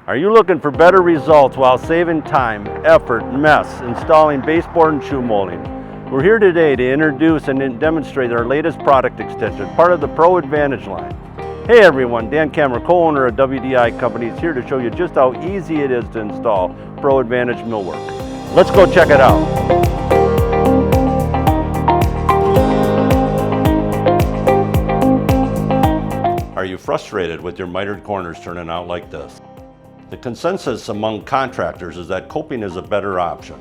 Are you looking for better results while saving time, effort, mess, installing baseboard and shoe molding? We're here today to introduce and demonstrate our latest product extension, part of the ProAdvantage line. Hey everyone, Dan Kammerer, co-owner of WDI Company, is here to show you just how easy it is to install ProAdvantage millwork. Let's go check it out. Are you frustrated with your mitered corners turning out like this? The consensus among contractors is that coping is a better option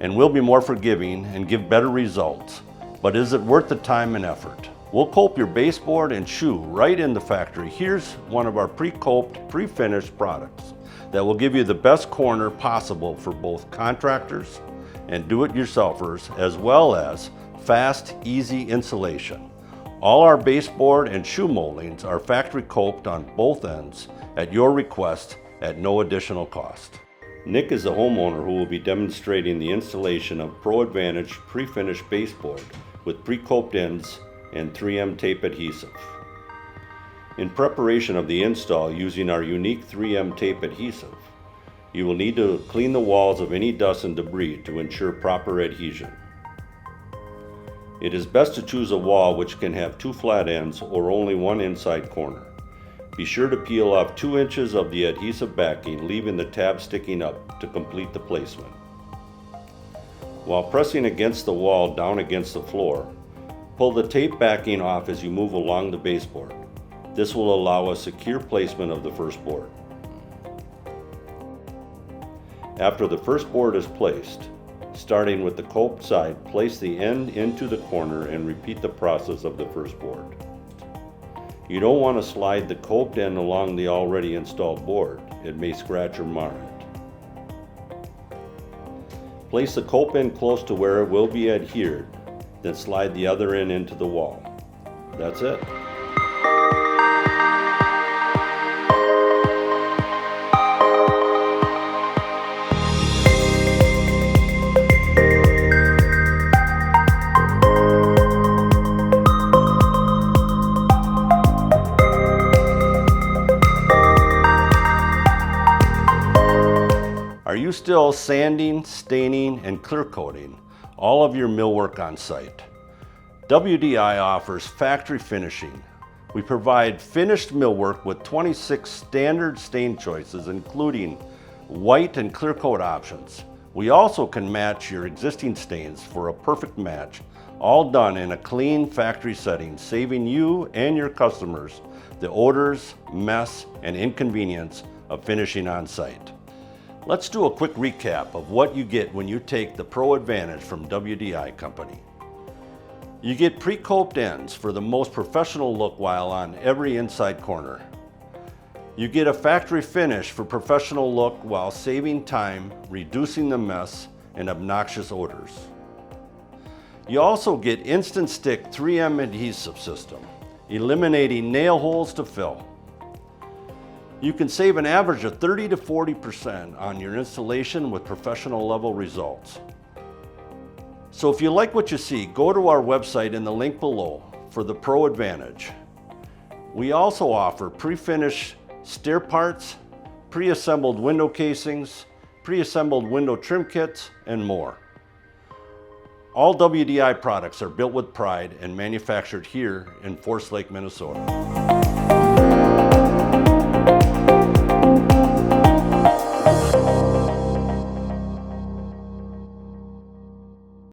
and will be more forgiving and give better results. But is it worth the time and effort? We'll cope your baseboard and shoe right in the factory. Here's one of our pre-coped, pre-finished products that will give you the best corner possible for both contractors and do-it-yourselfers, as well as fast, easy installation. All our baseboard and shoe moldings are factory-coped on both ends at your request at no additional cost. Nick is the homeowner who will be demonstrating the installation of ProAdvantage pre-finished baseboard with pre-coped ends and 3M tape adhesive. In preparation of the install using our unique 3M tape adhesive, you will need to clean the walls of any dust and debris to ensure proper adhesion. It is best to choose a wall which can have 2 flat ends or only 1 inside corner. Be sure to peel off 2 inches of the adhesive backing, leaving the tab sticking up to complete the placement. While pressing against the wall down against the floor, pull the tape backing off as you move along the baseboard. This will allow a secure placement of the first board. After the first board is placed, starting with the coped side, place the end into the corner and repeat the process of the first board. You don't want to slide the coped end along the already installed board. It may scratch or mar it. Place the cope end close to where it will be adhered, then slide the other end into the wall. That's it. Are you still sanding, staining, and clear coating all of your millwork on site? WDI offers factory finishing. We provide finished millwork with 26 standard stain choices, including white and clear coat options. We also can match your existing stains for a perfect match, all done in a clean factory setting, saving you and your customers the odors, mess, and inconvenience of finishing on site. Let's do a quick recap of what you get when you take the ProAdvantage from WDI Company. You get pre-coped ends for the most professional look while on every inside corner. You get a factory finish for professional look while saving time, reducing the mess and obnoxious odors. You also get instant stick 3M adhesive system, eliminating nail holes to fill. You can save an average of 30 to 40% on your installation with professional level results. So if you like what you see, go to our website in the link below for the ProAdvantage. We also offer pre-finished stair parts, pre-assembled window casings, pre-assembled window trim kits, and more. All WDI products are built with pride and manufactured here in Forest Lake, Minnesota.